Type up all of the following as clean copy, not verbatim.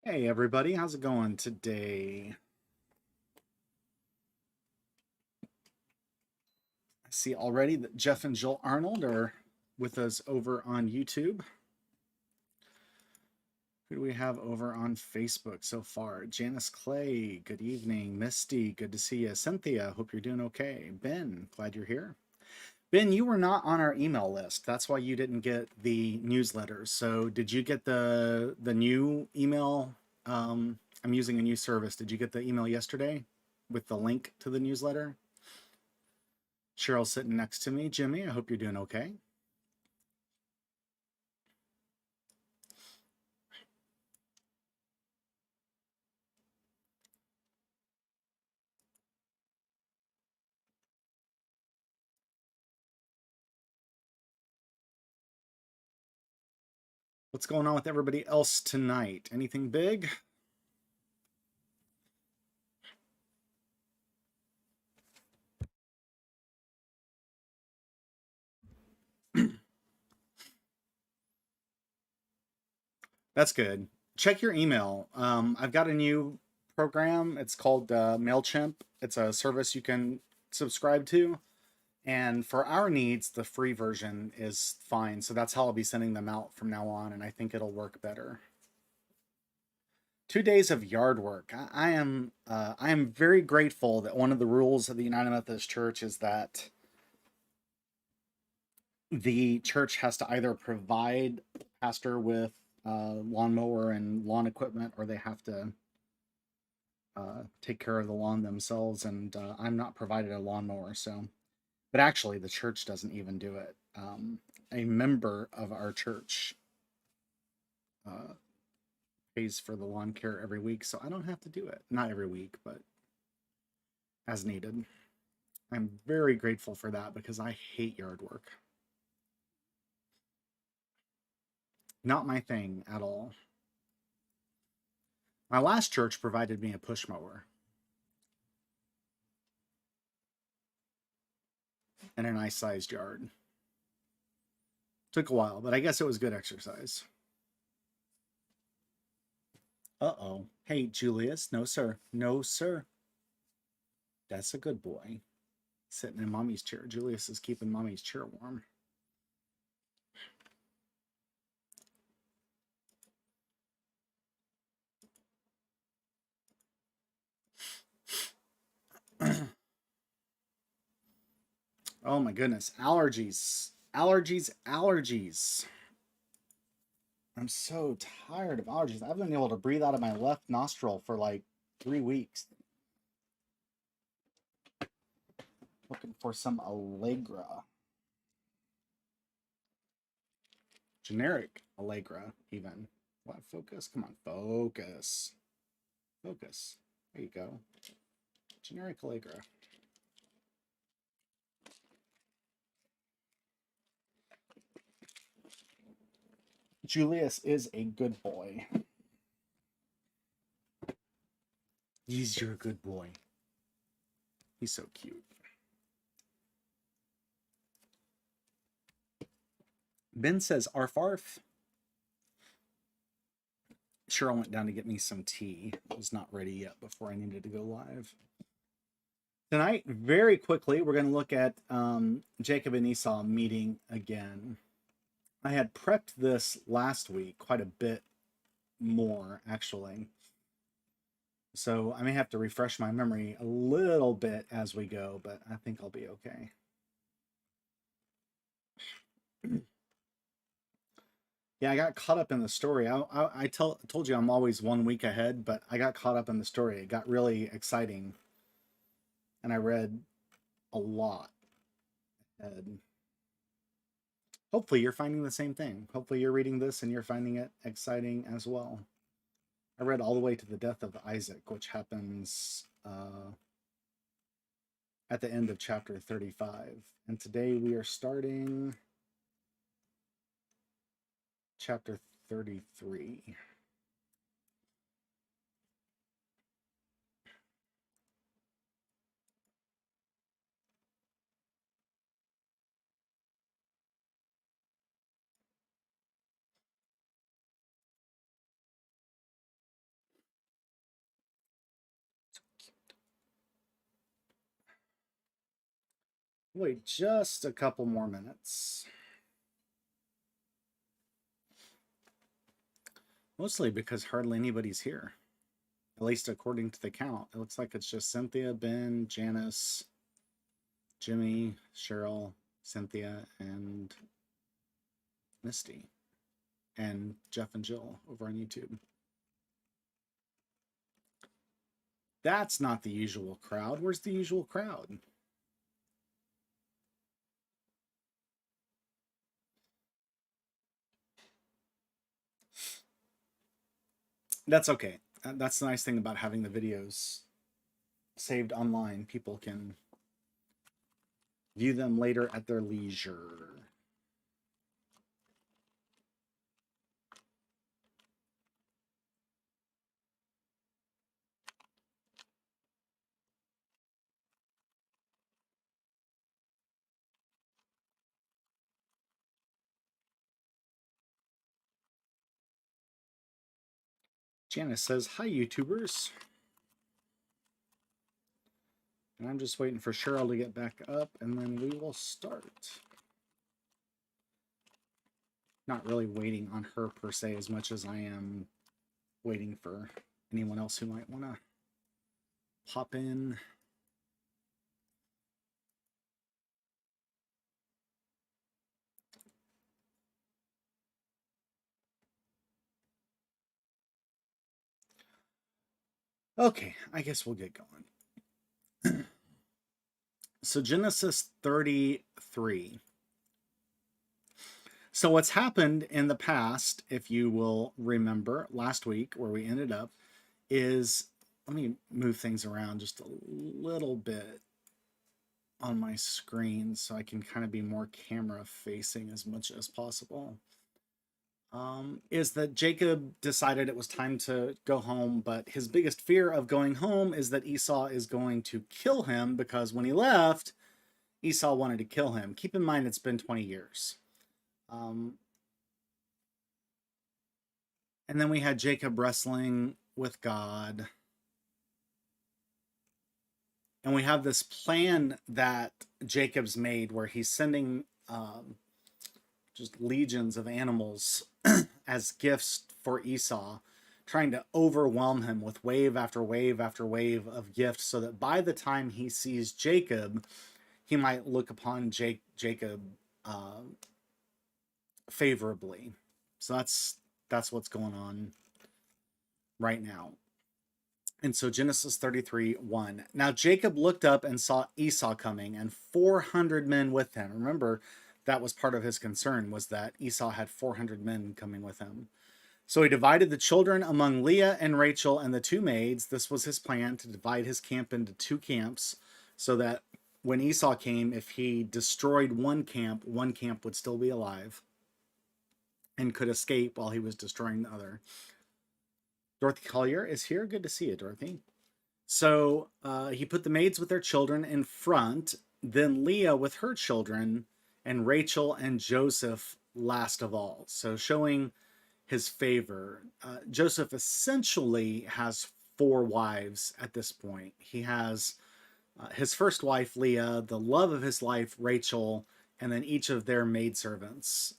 Hey everybody, how's it going today? I see already that Jeff and Jill Arnold are with us over on YouTube. Who do we have over on Facebook so far? Janice Clay, good evening. Misty, good to see you. Cynthia, hope you're doing okay. Ben, glad you're here. Ben, you were not on our email list. That's why you didn't get the newsletters. So did you get the new email? I'm using a new service. Did you get the email yesterday with the link to the newsletter? Cheryl's sitting next to me. Jimmy, I hope you're doing okay. What's going on with everybody else tonight? Anything big? That's good. Check your email. I've got a new program. It's called MailChimp. It's a service you can subscribe to. And for our needs, the free version is fine. So that's how I'll be sending them out from now on. And I think it'll work better. 2 days of yard work. I am very grateful that one of the rules of the United Methodist Church is that the church has to either provide the pastor with lawnmower and lawn equipment, or they have to take care of the lawn themselves. And I'm not provided a lawnmower, so. But actually, the church doesn't even do it. A member of our church pays for the lawn care every week, so I don't have to do it. Not every week, but as needed. I'm very grateful for that because I hate yard work. Not my thing at all. My last church provided me a push mower and a nice sized yard. Took a while, but I guess it was good exercise. Uh-oh. Hey, Julius. No, sir. No, sir. That's a good boy. Sitting in mommy's chair. Julius is keeping mommy's chair warm. Oh my goodness. Allergies. Allergies. Allergies. I'm so tired of allergies. I've been able to breathe out of my left nostril for like 3 weeks. Looking for some Allegra. Generic Allegra, even. What? Focus? Come on, focus. Focus. There you go. Generic Allegra. Julius is a good boy. He's your good boy. He's so cute. Ben says, arf arf. Cheryl went down to get me some tea. It was not ready yet before I needed to go live. Tonight, very quickly, we're going to look at Jacob and Esau meeting again. I had prepped this last week quite a bit more, actually. So I may have to refresh my memory a little bit as we go, but I think I'll be okay. Yeah, I got caught up in the story. I told you I'm always 1 week ahead, but I got caught up in the story. It got really exciting, and I read a lot. And hopefully you're finding the same thing. Hopefully you're reading this and you're finding it exciting as well. I read all the way to the death of Isaac, which happens at the end of chapter 35. And today we are starting chapter 33. Wait just a couple more minutes. Mostly because hardly anybody's here. At least according to the count. It looks like it's just Cynthia, Ben, Janice, Jimmy, Cheryl, Cynthia, and Misty. And Jeff and Jill over on YouTube. That's not the usual crowd. Where's the usual crowd? That's okay. That's the nice thing about having the videos saved online. People can view them later at their leisure. Janice says, hi, YouTubers. And I'm just waiting for Cheryl to get back up, and then we will start. Not really waiting on her per se as much as I am waiting for anyone else who might want to pop in. Okay, I guess we'll get going. So Genesis 33. So what's happened in the past, if you will remember last week where we ended up, is, let me move things around just a little bit on my screen so I can kind of be more camera facing as much as possible. Is that Jacob decided it was time to go home, but his biggest fear of going home is that Esau is going to kill him, because when he left, Esau wanted to kill him. Keep in mind, it's been 20 years. And then we had Jacob wrestling with God. And we have this plan that Jacob's made where he's sending just legions of animals as gifts for Esau, trying to overwhelm him with wave after wave after wave of gifts, so that by the time he sees Jacob, he might look upon Jacob favorably. So that's what's going on right now. And so Genesis 33:1. Now Jacob looked up and saw Esau coming, and 400 men with him. Remember, that was part of his concern, was that Esau had 400 men coming with him. So he divided the children among Leah and Rachel and the two maids. This was his plan, to divide his camp into two camps, so that when Esau came, if he destroyed one camp would still be alive and could escape while he was destroying the other. Dorothy Collier is here. Good to see you, Dorothy. So he put the maids with their children in front, then Leah with her children, and Rachel and Joseph last of all. So showing his favor. Joseph essentially has 4 wives at this point. He has his first wife, Leah, the love of his life, Rachel, and then each of their maidservants.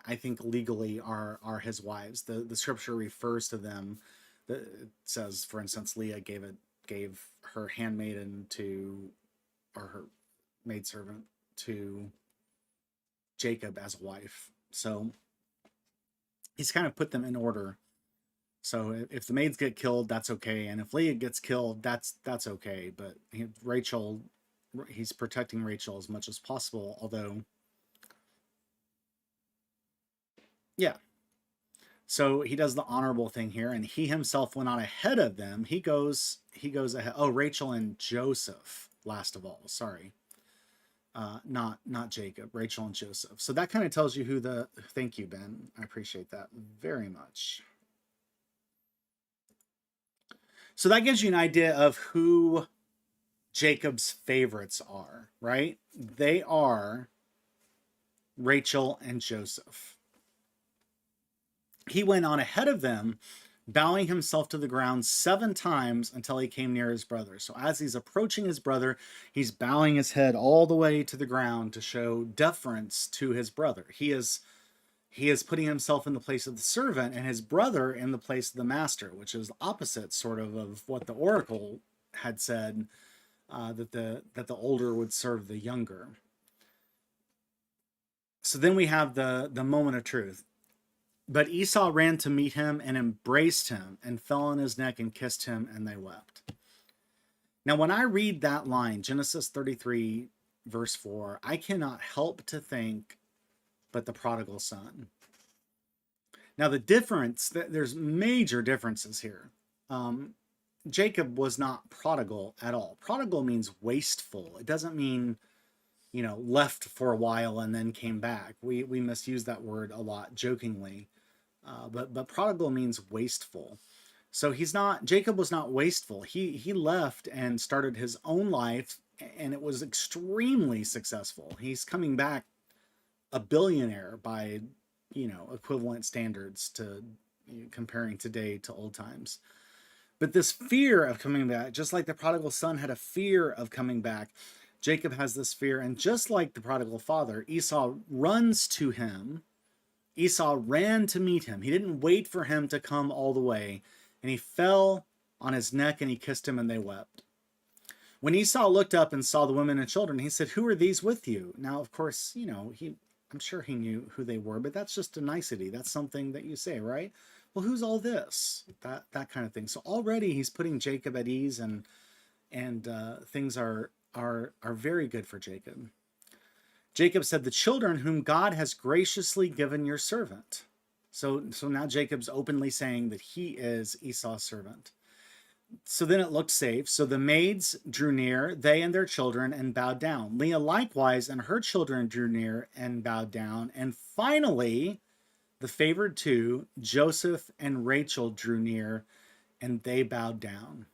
I think legally are his wives. The scripture refers to them. It says, for instance, Leah gave her handmaiden to, or her maidservant to Jacob as a wife. So he's kind of put them in order. So if the maids get killed, that's okay, and if Leah gets killed, that's okay. But Rachel, he's protecting Rachel as much as possible. Although, yeah. So he does the honorable thing here, and he himself went on ahead of them. He goes ahead. Oh, Rachel and Joseph, last of all. Sorry, not Jacob. Rachel and Joseph. So that kind of tells you who the. Thank you, Ben. I appreciate that very much. So that gives you an idea of who Jacob's favorites are, right? They are Rachel and Joseph. He went on ahead of them bowing himself to the ground 7 times until he came near his brother. So as he's approaching his brother, he's bowing his head all the way to the ground to show deference to his brother. He is putting himself in the place of the servant and his brother in the place of the master, which is opposite sort of what the oracle had said, that the older would serve the younger. So then we have the moment of truth. But Esau ran to meet him and embraced him and fell on his neck and kissed him, and they wept. Now, when I read that line, Genesis 33, verse 4, I cannot help to think but the prodigal son. Now, the difference, there's major differences here. Jacob was not prodigal at all. Prodigal means wasteful. It doesn't mean, left for a while and then came back. We misuse that word a lot jokingly. But prodigal means wasteful. So Jacob was not wasteful. He left and started his own life, and it was extremely successful. He's coming back a billionaire by, equivalent standards to comparing today to old times. But this fear of coming back, just like the prodigal son had a fear of coming back, Jacob has this fear. And just like the prodigal father, Esau runs to him. Esau ran to meet him. He didn't wait for him to come all the way. And he fell on his neck and he kissed him, and they wept. When Esau looked up and saw the women and children, he said, "Who are these with you?" Now, of course, I'm sure he knew who they were, but that's just a nicety. That's something that you say, right? Well, who's all this? That kind of thing. So already he's putting Jacob at ease, and things are very good for Jacob. Jacob said, "The children whom God has graciously given your servant." So now Jacob's openly saying that he is Esau's servant. So then it looked safe. So the maids drew near, they and their children, and bowed down. Leah likewise and her children drew near and bowed down. And finally, the favored two, Joseph and Rachel, drew near, and they bowed down.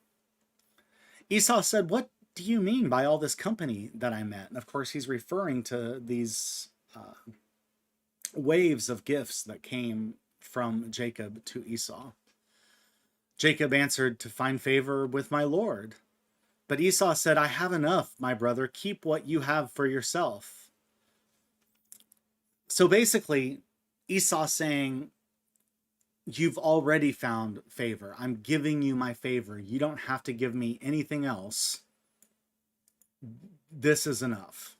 Esau said, "What do you mean by all this company that I met?" And of course, he's referring to these waves of gifts that came from Jacob to Esau. Jacob answered, "To find favor with my Lord." But Esau said, "I have enough, my brother. Keep what you have for yourself." So basically, Esau saying, "You've already found favor. I'm giving you my favor. You don't have to give me anything else. This is enough."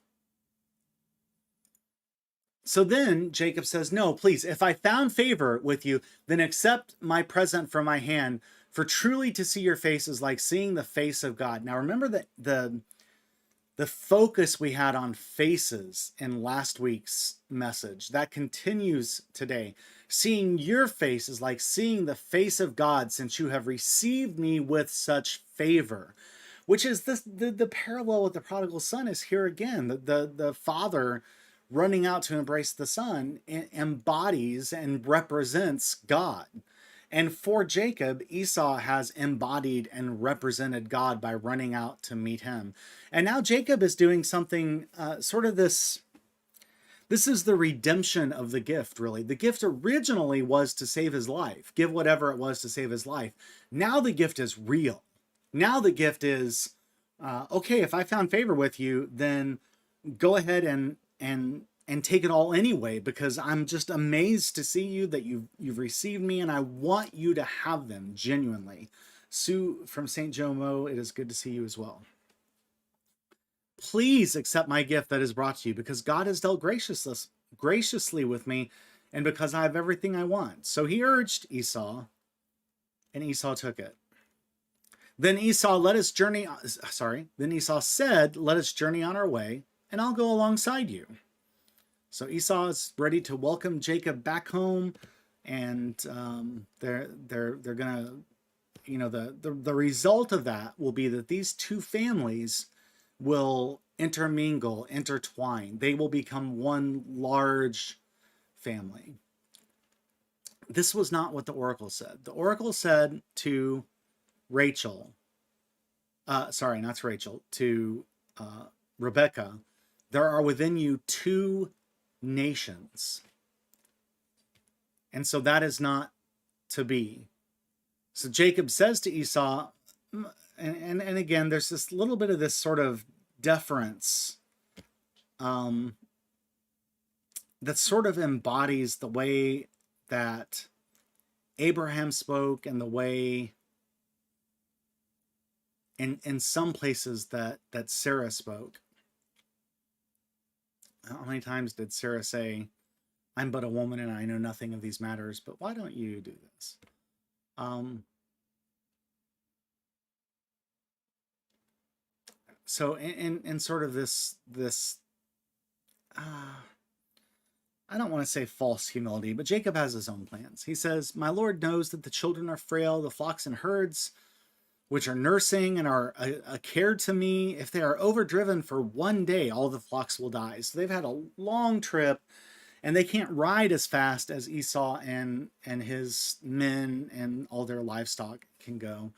So then Jacob says, "No, please, if I found favor with you, then accept my present from my hand, for truly to see your face is like seeing the face of God." Now remember that the focus we had on faces in last week's message, that continues today. Seeing your face is like seeing the face of God, since you have received me with such favor. Which is the parallel with the prodigal son is here again. The father running out to embrace the son embodies and represents God. And for Jacob, Esau has embodied and represented God by running out to meet him. And now Jacob is doing something sort of this is the redemption of the gift, really. The gift originally was to save his life, give whatever it was to save his life. Now the gift is real. Now the gift is, okay, if I found favor with you, then go ahead and take it all anyway, because I'm just amazed to see you, that you've received me, and I want you to have them genuinely. Sue from St. Jomo, it is good to see you as well. Please accept my gift that is brought to you, because God has dealt graciously with me, and because I have everything I want. So he urged Esau, and Esau took it. Then Esau said, "Let us journey on our way, and I'll go alongside you." So Esau is ready to welcome Jacob back home, and they're gonna, the result of that will be that these two families will intertwine. They will become one large family. This was not what the oracle said. The oracle said to Rachel, to Rebecca, "There are within you two nations." And so that is not to be. So Jacob says to Esau, and again, there's this little bit of this sort of deference that sort of embodies the way that Abraham spoke and the way in some places that Sarah spoke. How many times did Sarah say, I'm but a woman and I know nothing of these matters, but why don't you do this? So in sort of this I don't want to say false humility, but Jacob has his own plans. He says, my Lord knows that the children are frail, the flocks and herds, which are nursing and are a care to me. If they are overdriven for one day, all the flocks will die. So they've had a long trip, and they can't ride as fast as Esau and his men and all their livestock can go.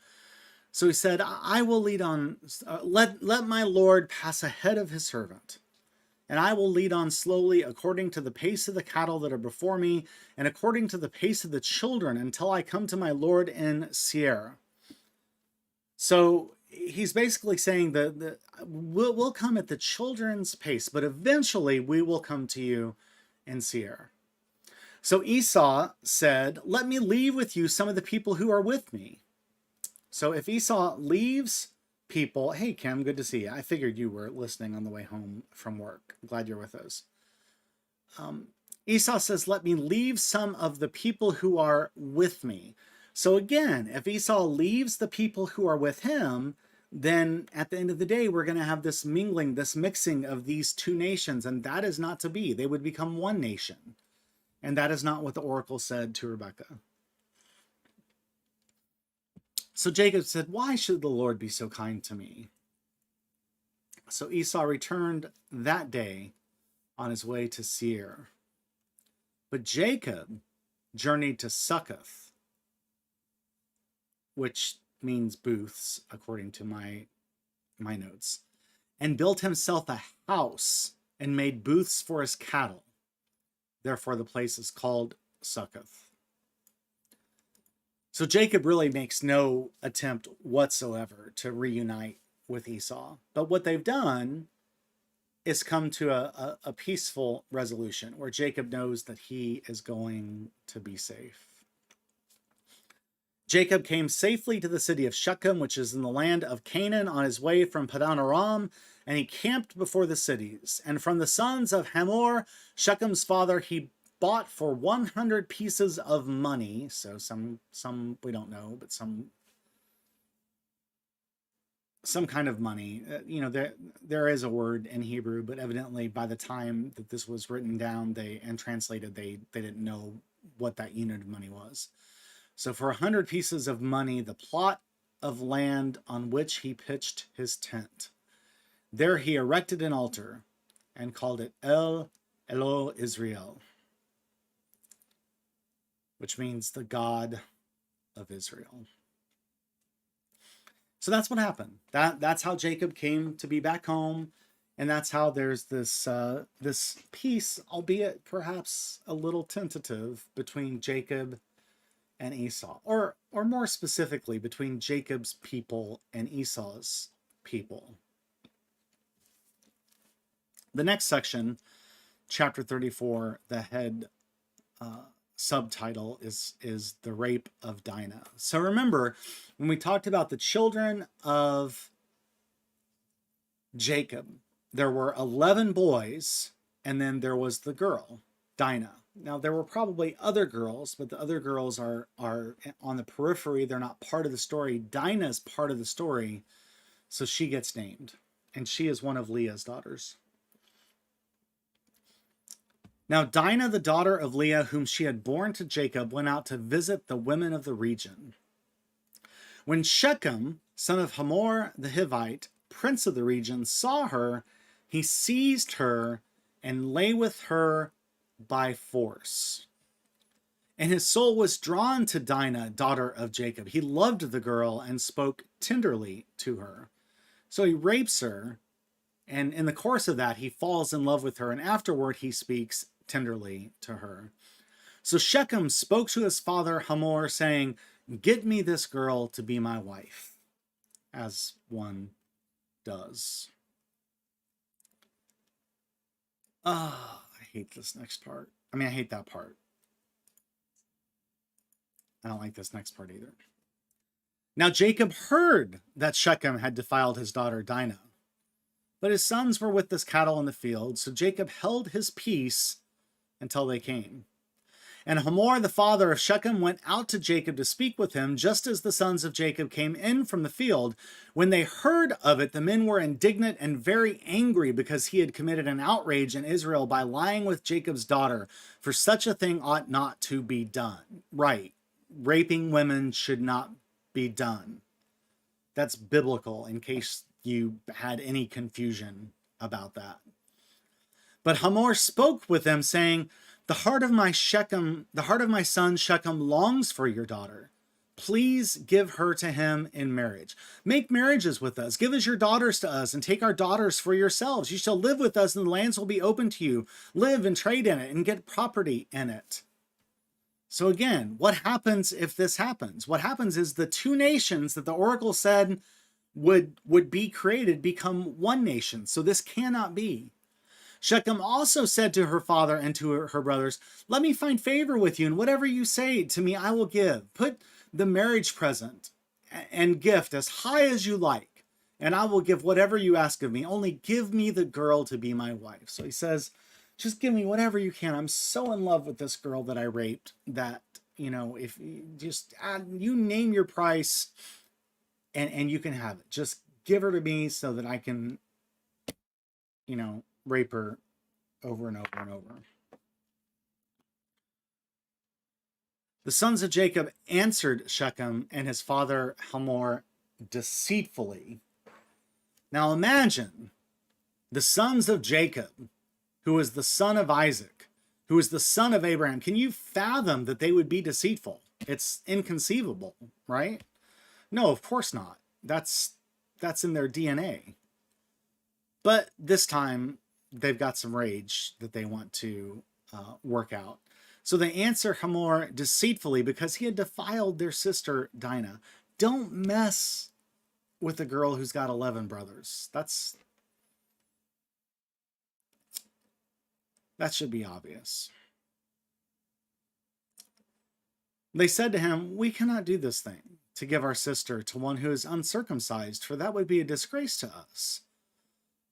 So he said, I will lead on, let my Lord pass ahead of his servant, and I will lead on slowly according to the pace of the cattle that are before me, and according to the pace of the children, until I come to my Lord in Seir. So he's basically saying that we'll come at the children's pace, but eventually we will come to you in Seir. So Esau said, let me leave with you some of the people who are with me. So if Esau leaves people, hey, Kim, good to see you. I figured you were listening on the way home from work. Glad you're with us. Esau says, let me leave some of the people who are with me. So again, if Esau leaves the people who are with him, then at the end of the day, we're going to have this mingling, this mixing of these two nations, and that is not to be. They would become one nation. And that is not what the oracle said to Rebekah. So Jacob said, why should the Lord be so kind to me? So Esau returned that day on his way to Seir. But Jacob journeyed to Succoth, which means booths, according to my notes, and built himself a house and made booths for his cattle. Therefore, the place is called Succoth. So Jacob really makes no attempt whatsoever to reunite with Esau. But what they've done is come to a peaceful resolution where Jacob knows that he is going to be safe. Jacob came safely to the city of Shechem, which is in the land of Canaan, on his way from Padan Aram, and he camped before the cities. And from the sons of Hamor, Shechem's father, he bought for 100 pieces of money. So some we don't know, but some kind of money. There is a word in Hebrew, but evidently by the time that this was written down and translated, they didn't know what that unit of money was. So for 100 pieces of money, the plot of land on which he pitched his tent. There he erected an altar and called it El Elo Israel, which means the God of Israel. So that's what happened. That's how Jacob came to be back home, and that's how there's this peace, albeit perhaps a little tentative, between Jacob and Esau, or more specifically, between Jacob's people and Esau's people. The next section, chapter 34, the head subtitle is the rape of Dinah. So remember, when we talked about the children of Jacob, there were 11 boys, and then there was the girl, Dinah. Now, there were probably other girls, but the other girls are on the periphery. They're not part of the story. Dinah's part of the story, so she gets named, and she is one of Leah's daughters. Now, Dinah, the daughter of Leah, whom she had borne to Jacob, went out to visit the women of the region. When Shechem, son of Hamor the Hivite, prince of the region, saw her, he seized her and lay with her by force. And his soul was drawn to Dinah, daughter of Jacob. He loved the girl and spoke tenderly to her. So he rapes her, and in the course of that, he falls in love with her, and afterward he speaks tenderly to her. So Shechem spoke to his father Hamor, saying, Get me this girl to be my wife, as one does. I hate this next part. I mean, I hate that part. I don't like this next part either. Now Jacob heard that Shechem had defiled his daughter Dinah, but his sons were with his cattle in the field, so Jacob held his peace until they came. And Hamor, the father of Shechem, went out to Jacob to speak with him, just as the sons of Jacob came in from the field. When they heard of it, the men were indignant and very angry because he had committed an outrage in Israel by lying with Jacob's daughter, for such a thing ought not to be done. Right. Raping women should not be done. That's biblical, in case you had any confusion about that. But Hamor spoke with them, saying, the heart of my son Shechem longs for your daughter. Please give her to him in marriage. Make marriages with us. Give us your daughters to us, and take our daughters for yourselves. You shall live with us, and the lands will be open to you. Live and trade in it, and get property in it. So again, what happens if this happens? What happens is the two nations that the oracle said would be created become one nation. So this cannot be. Shechem also said to her father and to her brothers, let me find favor with you, and whatever you say to me I will give. Put the marriage present and gift as high as you like, and I will give whatever you ask of me. Only give me the girl to be my wife. So he says, just give me whatever you can. I'm so in love with this girl that I raped that, if you just you name your price and you can have it. Just give her to me so that I can, rape her over and over and over. The sons of Jacob answered Shechem and his father Hamor deceitfully. Now imagine the sons of Jacob, who was the son of Isaac, who was the son of Abraham. Can you fathom that they would be deceitful? It's inconceivable, right? No, of course not. That's in their DNA. But this time, they've got some rage that they want to work out. So they answer Hamor deceitfully because he had defiled their sister Dinah. Don't mess with a girl who's got 11 brothers. That should be obvious. They said to him, we cannot do this thing, to give our sister to one who is uncircumcised, for that would be a disgrace to us.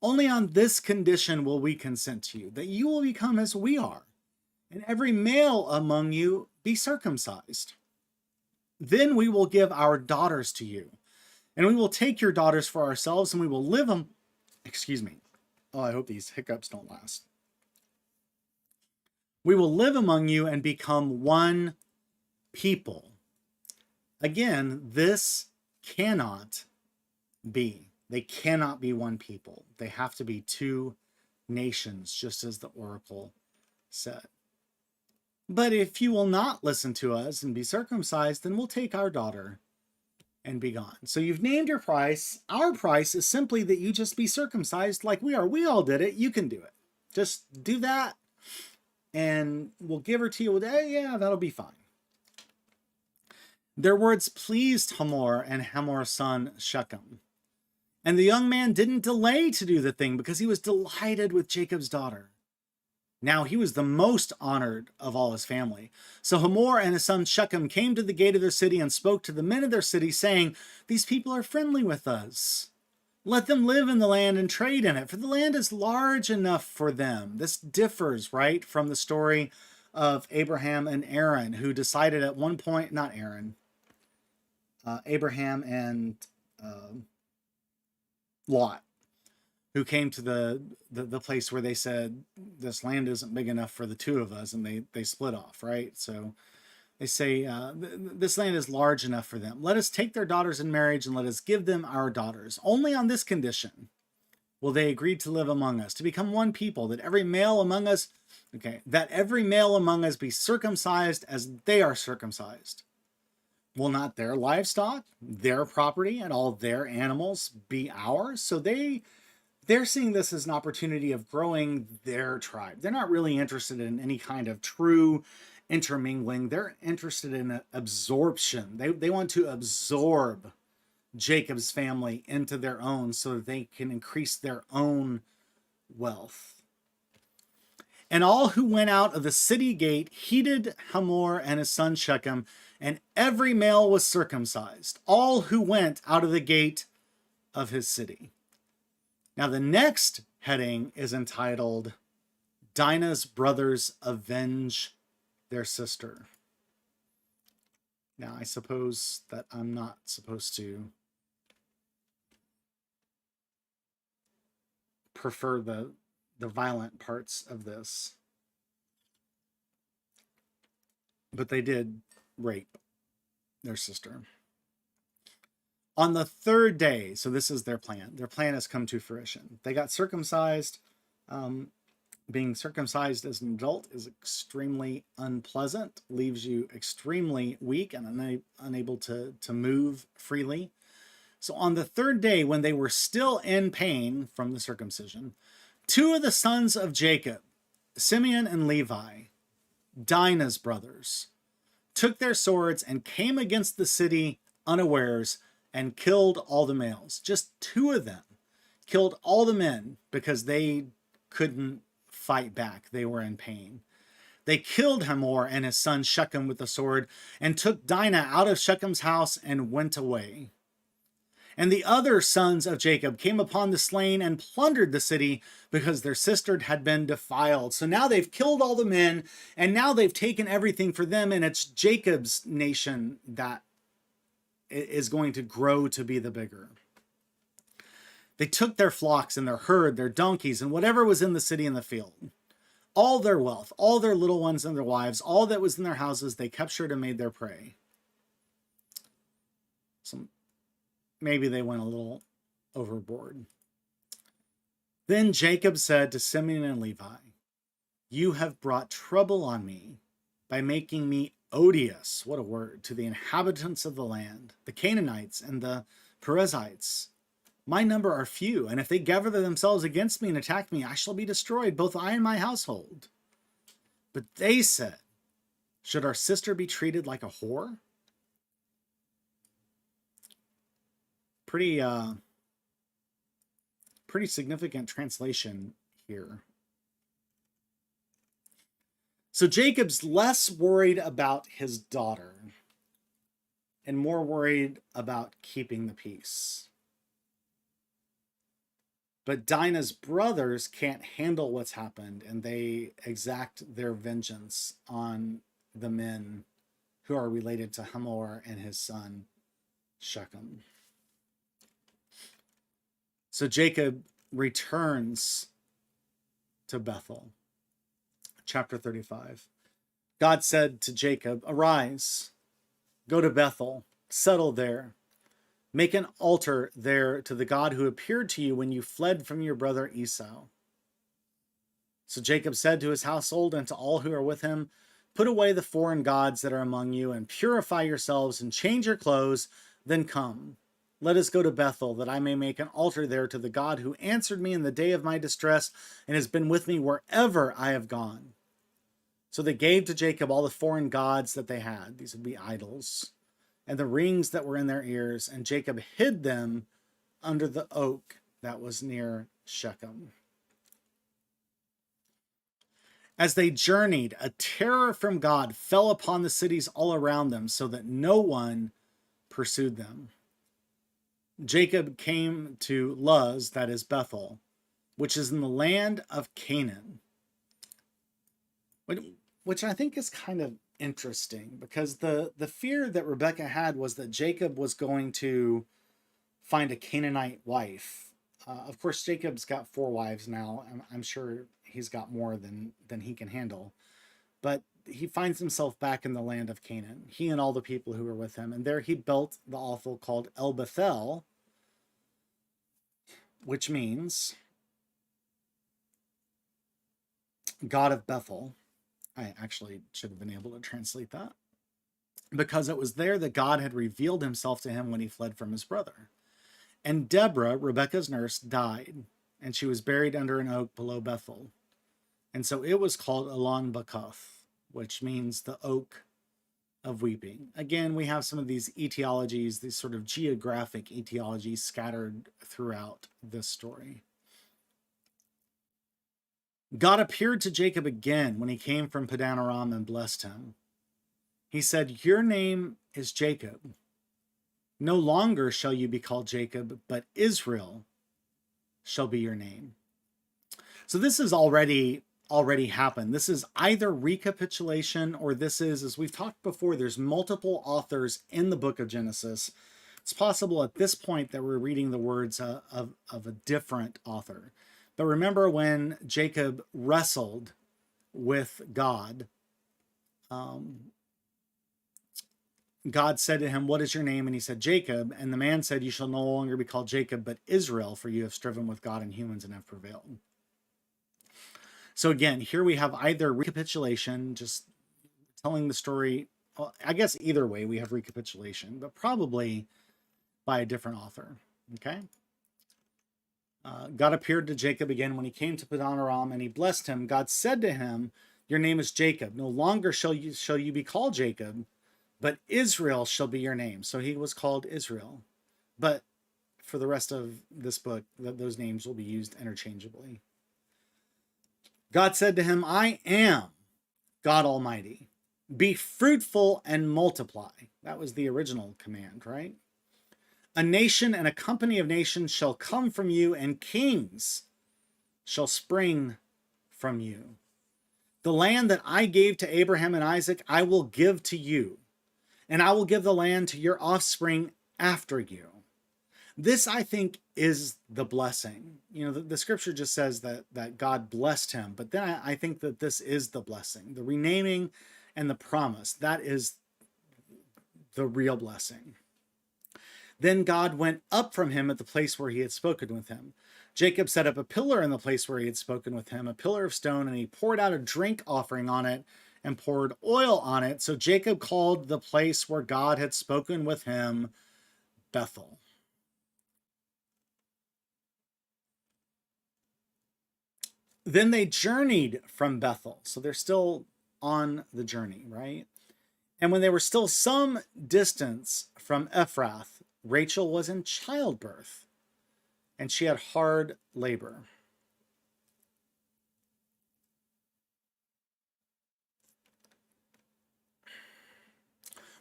Only on this condition will we consent to you, that you will become as we are, and every male among you be circumcised. Then we will give our daughters to you, and we will take your daughters for ourselves, and we will live them. Excuse me. Oh, I hope these hiccups don't last. We will live among you and become one people. Again, this cannot be. They cannot be one people. They have to be two nations, just as the oracle said. But if you will not listen to us and be circumcised, then we'll take our daughter and be gone. So you've named your price. Our price is simply that you just be circumcised like we are. We all did it. You can do it. Just do that, and we'll give her to you. Yeah, that'll be fine. Their words pleased Hamor and Hamor's son Shechem. And the young man didn't delay to do the thing because he was delighted with Jacob's daughter. Now he was the most honored of all his family. So Hamor and his son Shechem came to the gate of their city and spoke to the men of their city, saying, these people are friendly with us. Let them live in the land and trade in it, for the land is large enough for them. This differs, right, from the story of Abraham and Aaron, who decided at one point, not Aaron, Abraham and Lot, who came to the place where they said, this land isn't big enough for the two of us, and they split off, right? So they say, this land is large enough for them. Let us take their daughters in marriage, and let us give them our daughters. Only on this condition will they agree to live among us, to become one people, that every male among us, be circumcised as they are circumcised. Will not their livestock, their property, and all their animals be ours? So they're seeing this as an opportunity of growing their tribe. They're not really interested in any kind of true intermingling. They're interested in absorption. They want to absorb Jacob's family into their own so that they can increase their own wealth. And all who went out of the city gate heeded Hamor and his son Shechem, and every male was circumcised, all who went out of the gate of his city. Now the next heading is entitled, Dinah's brothers avenge their sister. Now I suppose that I'm not supposed to prefer the violent parts of this, but they did rape their sister. On the third day, so this is their plan. Their plan has come to fruition. They got circumcised. Being circumcised as an adult is extremely unpleasant, leaves you extremely weak and unable to move freely. So on the third day, when they were still in pain from the circumcision, two of the sons of Jacob, Simeon and Levi, Dinah's brothers, took their swords and came against the city unawares and killed all the males. Just two of them killed all the men because they couldn't fight back. They were in pain. They killed Hamor and his son Shechem with the sword and took Dinah out of Shechem's house and went away. And the other sons of Jacob came upon the slain and plundered the city because their sister had been defiled. So now they've killed all the men, and now they've taken everything for them, and it's Jacob's nation that is going to grow to be the bigger. They took their flocks and their herd, their donkeys, and whatever was in the city and the field. All their wealth, all their little ones and their wives, all that was in their houses, they captured and made their prey. So maybe they went a little overboard. Then Jacob said to Simeon and Levi, "You have brought trouble on me by making me odious," what a word, "to the inhabitants of the land, the Canaanites and the Perizzites. My number are few, and if they gather themselves against me and attack me, I shall be destroyed, both I and my household." But they said, "Should our sister be treated like a whore?" Pretty significant translation here. So Jacob's less worried about his daughter and more worried about keeping the peace. But Dinah's brothers can't handle what's happened, and they exact their vengeance on the men who are related to Hamor and his son Shechem. So Jacob returns to Bethel. Chapter 35. God said to Jacob, "Arise, go to Bethel, settle there. Make an altar there to the God who appeared to you when you fled from your brother Esau." So Jacob said to his household and to all who are with him, "Put away the foreign gods that are among you and purify yourselves and change your clothes, then come. Let us go to Bethel, that I may make an altar there to the God who answered me in the day of my distress and has been with me wherever I have gone." So they gave to Jacob all the foreign gods that they had. These would be idols. And the rings that were in their ears. And Jacob hid them under the oak that was near Shechem. As they journeyed, a terror from God fell upon the cities all around them, so that no one pursued them. Jacob came to Luz, that is Bethel, which is in the land of Canaan. Which I think is kind of interesting, because the fear that Rebekah had was that Jacob was going to find a Canaanite wife. Of course, Jacob's got 4 wives now. I'm sure he's got more than he can handle. But he finds himself back in the land of Canaan, he and all the people who were with him. And there he built the altar called El Bethel, which means God of Bethel. I actually should have been able to translate that, because it was there that God had revealed himself to him when he fled from his brother. And Deborah, Rebekah's nurse, died, and she was buried under an oak below Bethel. And so it was called Elon Bakuth, which means the oak of weeping. Again, we have some of these etiologies, these sort of geographic etiologies scattered throughout this story. God appeared to Jacob again when he came from Padan Aram and blessed him. He said, "Your name is Jacob. No longer shall you be called Jacob, but Israel shall be your name." So this has already happened. This is either recapitulation, or this is, as we've talked before, there's multiple authors in the book of Genesis. It's possible at this point that we're reading the words of a different author. But remember when Jacob wrestled with God, God said to him, "What is your name?" And he said, "Jacob." And the man said, "You shall no longer be called Jacob, but Israel, for you have striven with God and humans and have prevailed." So again, here we have either recapitulation, just telling the story. Well, I guess either way we have recapitulation, but probably by a different author. Okay. God appeared to Jacob again when he came to Padan Aram, and he blessed him. God said to him, "Your name is Jacob. No longer shall you be called Jacob, but Israel shall be your name." So he was called Israel. But for the rest of this book, those names will be used interchangeably. God said to him, "I am God Almighty. Be fruitful and multiply." That was the original command, right? "A nation and a company of nations shall come from you, and kings shall spring from you. The land that I gave to Abraham and Isaac, I will give to you, and I will give the land to your offspring after you." This, I think, is the blessing. You know, the scripture just says that God blessed him, but then I think that this is the blessing. The renaming and the promise, that is the real blessing. "Then God went up from him at the place where he had spoken with him. Jacob set up a pillar in the place where he had spoken with him, a pillar of stone, and he poured out a drink offering on it and poured oil on it. So Jacob called the place where God had spoken with him Bethel." Then they journeyed from Bethel. So they're still on the journey, right? "And when they were still some distance from Ephrath, Rachel was in childbirth, and she had hard labor.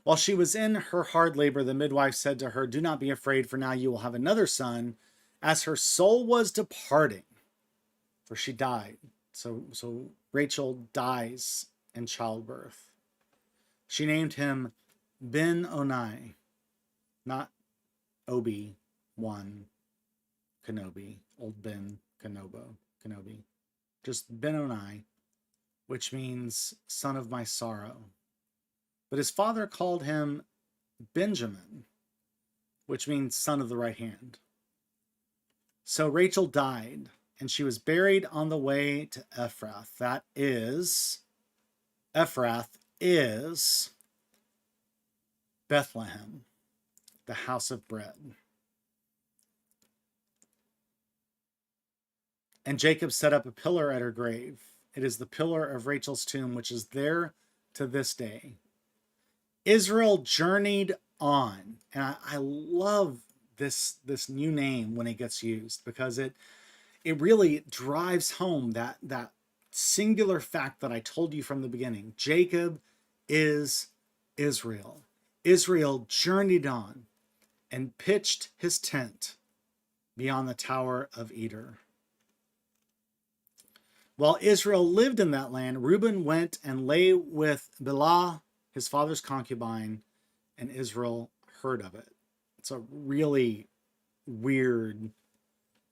While she was in her hard labor, the midwife said to her, 'Do not be afraid, for now you will have another son,' as her soul was departing, for she died." So Rachel dies in childbirth. She named him Ben-Oni, not Obi-Wan Kenobi, old Ben Kenobi. Just Ben-Oni, which means son of my sorrow. But his father called him Benjamin, which means son of the right hand. So Rachel died, and she was buried on the way to Ephrath. Ephrath is Bethlehem, the house of bread. "And Jacob set up a pillar at her grave. It is the pillar of Rachel's tomb, which is there to this day." Israel journeyed on. And I love this new name when it gets used, because it really drives home that singular fact that I told you from the beginning. Jacob is Israel. Israel journeyed on and pitched his tent beyond the Tower of Eder. While Israel lived in that land, Reuben went and lay with Bilhah, his father's concubine, and Israel heard of it. It's a really weird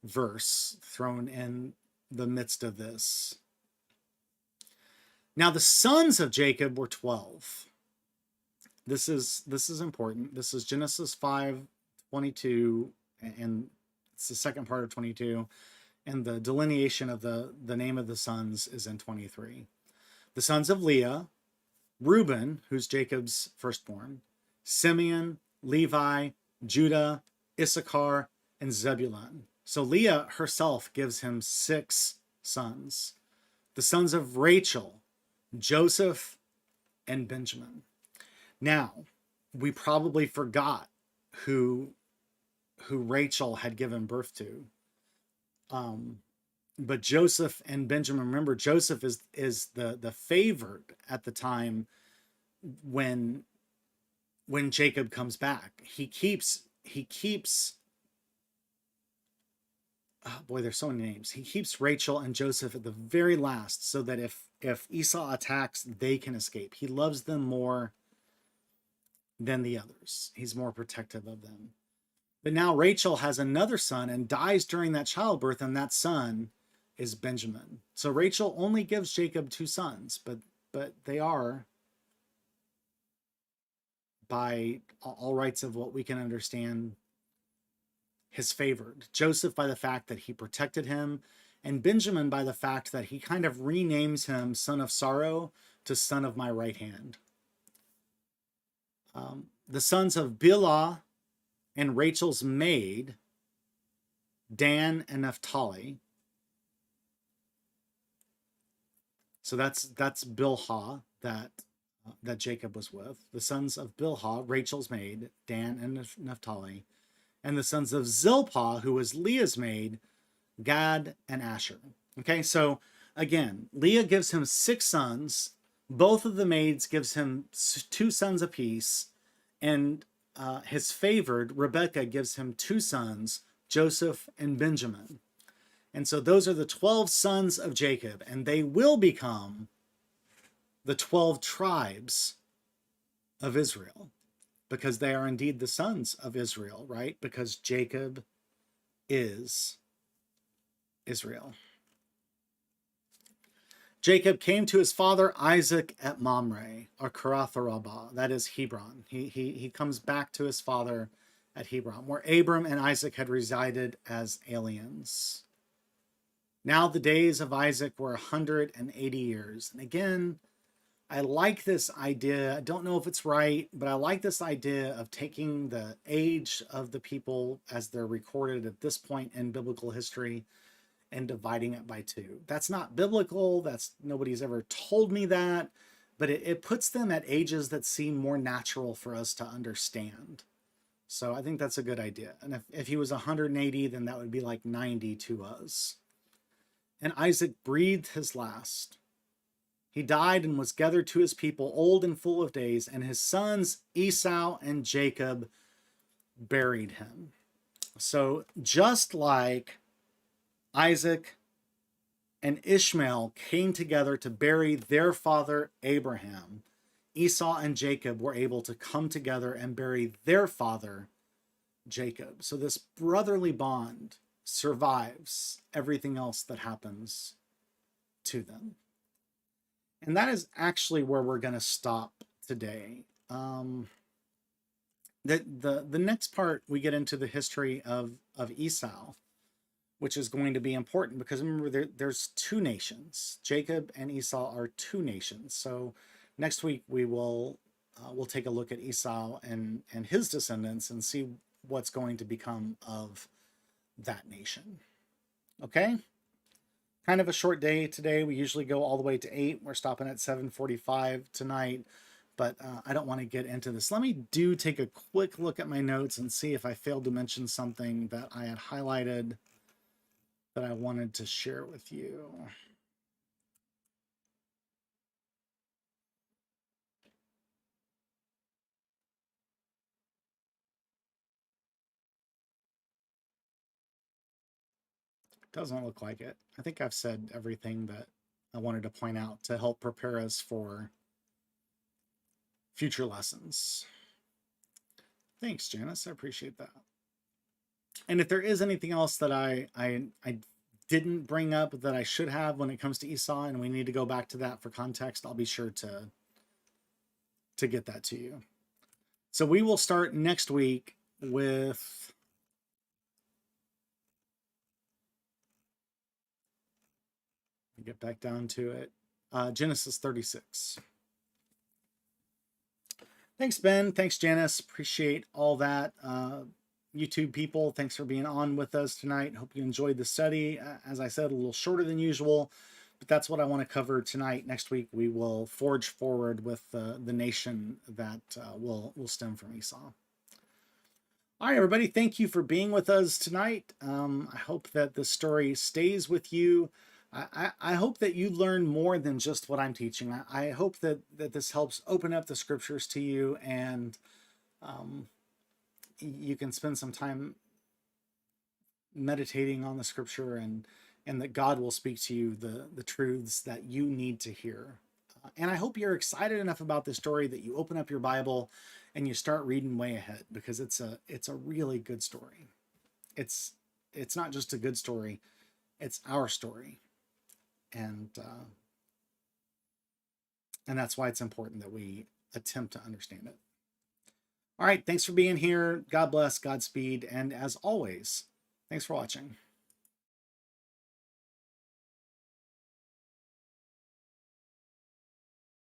verse thrown in the midst of this. Now the sons of Jacob were 12. This is important. This is Genesis 5:22, and it's the second part of 22, and the delineation of the name of the sons is in 23. The sons of Leah: Reuben, who's Jacob's firstborn; Simeon, Levi, Judah, Issachar, and Zebulun. So Leah herself gives him 6 sons. The sons of Rachel: Joseph and Benjamin. Now, we probably forgot who Rachel had given birth to. But Joseph and Benjamin, remember, Joseph is the favored at the time when Jacob comes back. He keeps oh boy, there's so many names. He keeps Rachel and Joseph at the very last so that if Esau attacks, they can escape. He loves them more than the others. He's more protective of them. But now Rachel has another son and dies during that childbirth, and that son is Benjamin. So Rachel only gives Jacob 2 sons, but they are, by all rights of what we can understand, his favored. Joseph by the fact that he protected him, and Benjamin by the fact that he kind of renames him son of sorrow to son of my right hand. The sons of Bilhah and Rachel's maid, Dan and Naphtali. So that's Bilhah that Jacob was with. The sons of Bilhah, Rachel's maid, Dan and Naphtali. And the sons of Zilpah, who was Leah's maid, Gad and Asher. Okay, so again, Leah gives him 6 sons. Both of the maids gives him 2 sons apiece. And his favored, Rebekah, gives him 2 sons, Joseph and Benjamin. And so those are the 12 sons of Jacob, and they will become the 12 tribes of Israel, because they are indeed the sons of Israel, right? Because Jacob is Israel. Jacob came to his father Isaac at Mamre, or Kirath-Arabah, that is Hebron. He comes back to his father at Hebron, where Abram and Isaac had resided as aliens. Now the days of Isaac were 180 years. And again, I like this idea. I don't know if it's right, but I like this idea of taking the age of the people as they're recorded at this point in biblical history and dividing it by 2. That's not biblical. Nobody's ever told me that, but it puts them at ages that seem more natural for us to understand. So I think that's a good idea. And if he was 180, then that would be like 90 to us. And Isaac breathed his last. He died and was gathered to his people, old and full of days, and his sons Esau and Jacob buried him. So just like Isaac and Ishmael came together to bury their father Abraham, Esau and Jacob were able to come together and bury their father Jacob. So this brotherly bond survives everything else that happens to them. And that is actually where we're going to stop today. The next part, we get into the history of Esau, which is going to be important because remember, there's 2 nations. Jacob and Esau are 2 nations. So next week we'll take a look at Esau and his descendants and see what's going to become of that nation. Okay? Kind of a short day today. We usually go all the way to 8. We're stopping at 7:45 tonight, but I don't want to get into this. Let me take a quick look at my notes and see if I failed to mention something that I had highlighted that I wanted to share with you. Doesn't look like it. I think I've said everything that I wanted to point out to help prepare us for future lessons. Thanks, Janice. I appreciate that. And if there is anything else that I didn't bring up that I should have when it comes to Esau, and we need to go back to that for context, I'll be sure to get that to you. So we will start next week with get back down to it. Genesis 36. Thanks, Ben. Thanks, Janice. Appreciate all that. YouTube people, thanks for being on with us tonight. Hope you enjoyed the study. As I said, a little shorter than usual, but that's what I want to cover tonight. Next week we will forge forward with the nation that will stem from Esau. All right, everybody, thank you for being with us tonight. I hope that the story stays with you. I hope that you learn more than just what I'm teaching. I hope that this helps open up the scriptures to you, and you can spend some time meditating on the scripture, and that God will speak to you the truths that you need to hear. And I hope you're excited enough about this story that you open up your Bible and you start reading way ahead, because it's a really good story. It's not just a good story, it's our story. And that's why it's important that we attempt to understand it. All right, thanks for being here. God bless, Godspeed, and as always, thanks for watching.